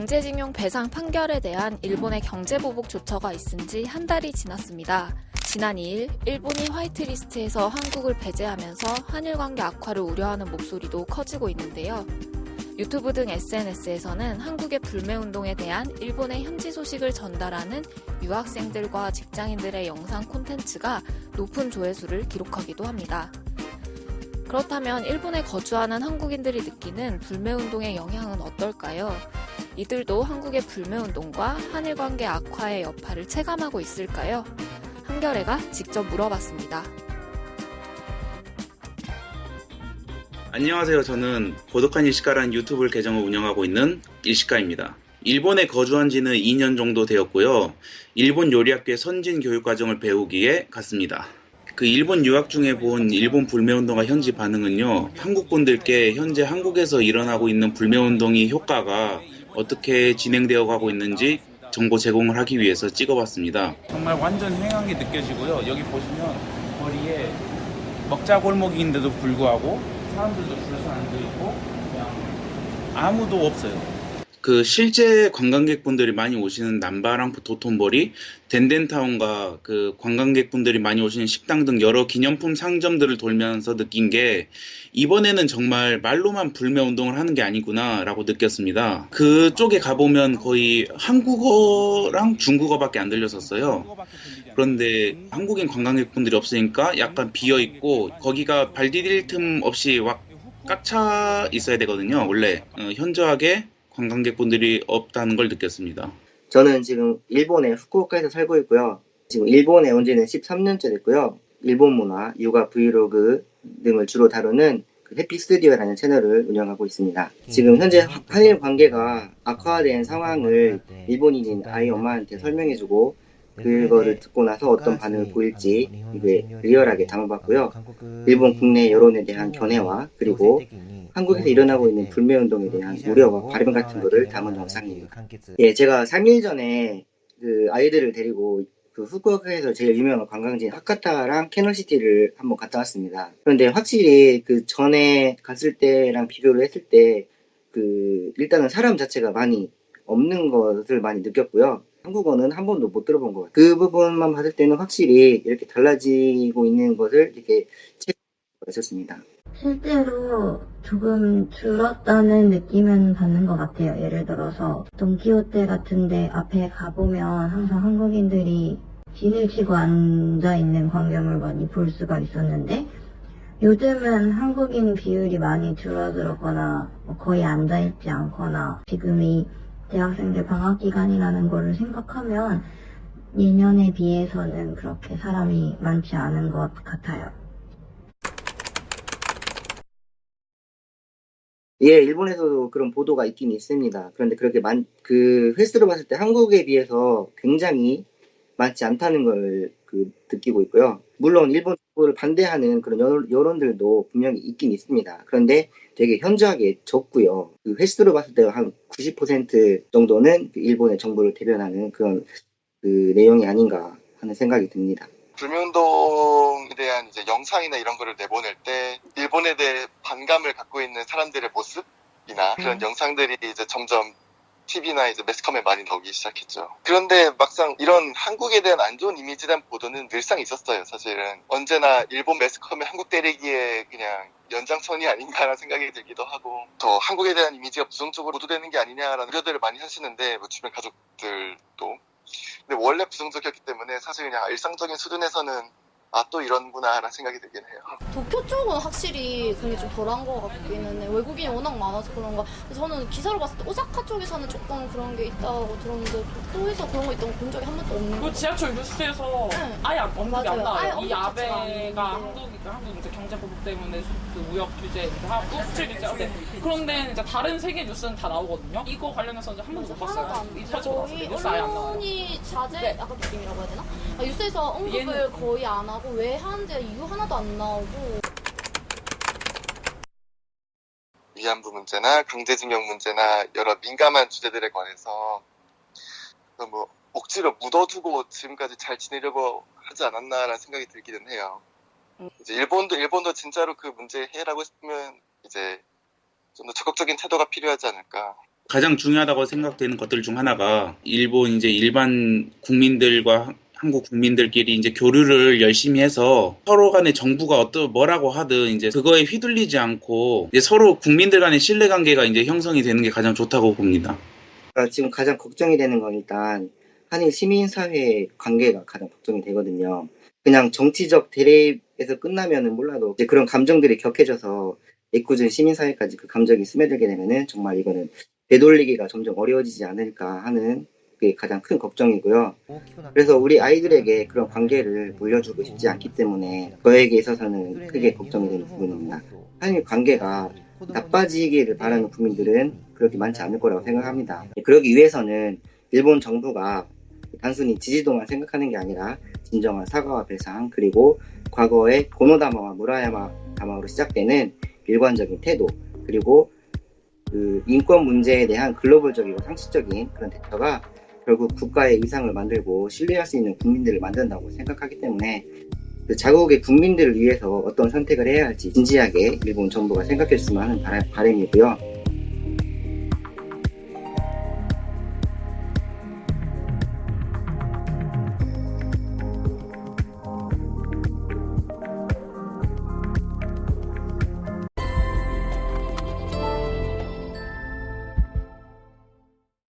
강제징용 배상 판결에 대한 일본의 경제보복 조처가 있은 지 한 달이 지났습니다. 지난 2일 일본이 화이트리스트에서 한국을 배제하면서 한일 관계 악화를 우려하는 목소리도 커지고 있는데요. 유튜브 등 SNS에서는 한국의 불매운동에 대한 일본의 현지 소식을 전달하는 유학생들과 직장인들의 영상 콘텐츠가 높은 조회수를 기록하기도 합니다. 그렇다면 일본에 거주하는 한국인들이 느끼는 불매운동의 영향은 어떨까요? 이들도 한국의 불매운동과 한일 관계 악화의 여파를 체감하고 있을까요? 한겨레가 직접 물어봤습니다. 안녕하세요. 저는 고독한 일시가라는 유튜브 계정을 운영하고 있는 일시가입니다. 일본에 거주한 지는 2년 정도 되었고요. 일본 요리학교의 선진 교육과정을 배우기에 갔습니다. 그 일본 유학 중에 본 일본 불매운동과 현지 반응은요. 한국분들께 현재 한국에서 일어나고 있는 불매운동의 효과가 어떻게 진행되어 가고 있는지 정보 제공을 하기 위해서 찍어봤습니다. 정말 완전 행한 게 느껴지고요. 여기 보시면 거리에 먹자골목인데도 불구하고 사람들도 줄서 앉아있고 그냥 아무도 없어요. 그 실제 관광객분들이 많이 오시는 남바랑 도톤보리, 덴덴타운과 그 관광객분들이 많이 오시는 식당 등 여러 기념품 상점들을 돌면서 느낀 게 이번에는 정말 말로만 불매운동을 하는 게 아니구나 라고 느꼈습니다. 그쪽에 가보면 거의 한국어랑 중국어밖에 안 들렸었어요. 그런데 한국인 관광객분들이 없으니까 약간 비어있고 거기가 발 디딜 틈 없이 꽉 차 있어야 되거든요. 원래 현저하게 관광객분들이 없다는 걸 느꼈습니다. 저는 지금 일본의 후쿠오카에서 살고 있고요. 지금 일본에 온 지는 13년째 됐고요. 일본 문화, 육아 브이로그 등을 주로 다루는 해피스튜디오라는 채널을 운영하고 있습니다. 지금 현재 한일 관계가 악화된 상황을 일본인인 아이 엄마한테 설명해주고 그거를 듣고 나서 어떤 반응을 보일지 이게 리얼하게 담아봤고요. 일본 국내 여론에 대한 견해와 그리고 한국에서 일어나고 있는 불매운동에 대한 우려와 발언 같은 거를 담은 영상입니다. 예, 제가 3일 전에 그 아이들을 데리고 그 후쿠오카에서 제일 유명한 관광지인 하카타랑 캐널시티를 한번 갔다 왔습니다. 그런데 확실히 그 전에 갔을 때랑 비교를 했을 때 그 일단은 사람 자체가 많이 없는 것을 많이 느꼈고요. 한국어는 한 번도 못 들어본 것 같아요. 그 부분만 봤을 때는 확실히 이렇게 달라지고 있는 것을 이렇게 체감했었습니다. 실제로 조금 줄었다는 느낌은 받는 것 같아요. 예를 들어서 돈키호테 같은데 앞에 가보면 항상 한국인들이 진을 치고 앉아있는 광경을 많이 볼 수가 있었는데 요즘은 한국인 비율이 많이 줄어들었거나 거의 앉아있지 않거나 지금이 대학생들 방학 기간이라는 거를 생각하면 예년에 비해서는 그렇게 사람이 많지 않은 것 같아요. 예, 일본에서도 그런 보도가 있긴 있습니다. 그런데 그렇게 그 횟수로 봤을 때 한국에 비해서 굉장히 많지 않다는 걸 느끼고 있고요. 물론 일본 정부를 반대하는 그런 여론들도 분명히 있긴 있습니다. 그런데 되게 현저하게 적고요. 그 횟수로 봤을 때 한 90% 정도는 일본의 정부를 대변하는 그런 그 내용이 아닌가 하는 생각이 듭니다. 불매운동에 대한 이제 영상이나 이런 거를 내보낼 때 일본에 대해 반감을 갖고 있는 사람들의 모습이나 그런 영상들이 이제 점점 TV나 이제 매스컴에 많이 나오기 시작했죠. 그런데 막상 이런 한국에 대한 안 좋은 이미지에 대한 보도는 늘상 있었어요. 사실은 언제나 일본 매스컴의 한국 때리기에 그냥 연장선이 아닌가라는 생각이 들기도 하고 더 한국에 대한 이미지가 부정적으로 보도되는 게 아니냐라는 우려들을 많이 하시는데 뭐 주변 가족들도 근데 원래 부정적이었기 때문에 사실 그냥 일상적인 수준에서는 또 이런구나 라는 생각이 들긴 해요. 도쿄 쪽은 확실히 그게 좀 덜한 것 같기는 해. 외국인이 워낙 많아서 그런가. 저는 기사로 봤을 때 오사카 쪽에서는 조금 그런 게 있다고 들었는데 도쿄에서 그런 거 있다고 본 적이 한 번도 없는 거. 지하철 뉴스에서 네. 아예 언급이 안 나와요. 이 아베가 한국 이제 경제 보복 때문에 그 무역 규제 이제 하고 수출 규제 네. 그런데 이제 다른 세계 뉴스는 다 나오거든요. 이거 관련해서 이제 한 번도 못 봤어요. 하나도 안 터지고 거의 뉴스 아예 안 나와요. 언론이 자제 네. 약간 느낌이라고 해야 되나? 뉴스에서 언급을 거의 안 하고 왜 하는지 이유 하나도 안 나오고. 위안부 문제나 강제징용 문제나 여러 민감한 주제들에 관해서 뭐 억지로 묻어두고 지금까지 잘 지내려고 하지 않았나라는 생각이 들기는 해요. 이제 일본도 진짜로 그 문제 해결하고 싶으면 이제 좀 더 적극적인 태도가 필요하지 않을까. 가장 중요하다고 생각되는 것들 중 하나가 일본 이제 일반 국민들과 한국 국민들끼리 이제 교류를 열심히 해서 서로 간에 정부가 뭐라고 하든 이제 그거에 휘둘리지 않고 이제 서로 국민들 간의 신뢰관계가 이제 형성이 되는 게 가장 좋다고 봅니다. 지금 가장 걱정이 되는 건 일단 한일 시민사회 관계가 가장 걱정이 되거든요. 그냥 정치적 대립에서 끝나면은 몰라도 이제 그런 감정들이 격해져서 애꿎은 시민사회까지 그 감정이 스며들게 되면은 정말 이거는 되돌리기가 점점 어려워지지 않을까 하는 게 가장 큰 걱정이고요. 그래서 우리 아이들에게 그런 관계를 물려주고 싶지 않기 때문에 저에게 있어서는 크게 걱정이 되는 부분입니다. 한일 관계가 나빠지기를 바라는 국민들은 그렇게 많지 않을 거라고 생각합니다. 그러기 위해서는 일본 정부가 단순히 지지도만 생각하는 게 아니라 진정한 사과와 배상, 그리고 과거의 고노다마와 무라야마 다마로 시작되는 일관적인 태도, 그리고 그 인권 문제에 대한 글로벌적이고 상식적인 그런 대처가 결국 국가의 이상을 만들고 신뢰할 수 있는 국민들을 만든다고 생각하기 때문에 그 자국의 국민들을 위해서 어떤 선택을 해야 할지 진지하게 일본 정부가 생각했으면 하는 바람이고요.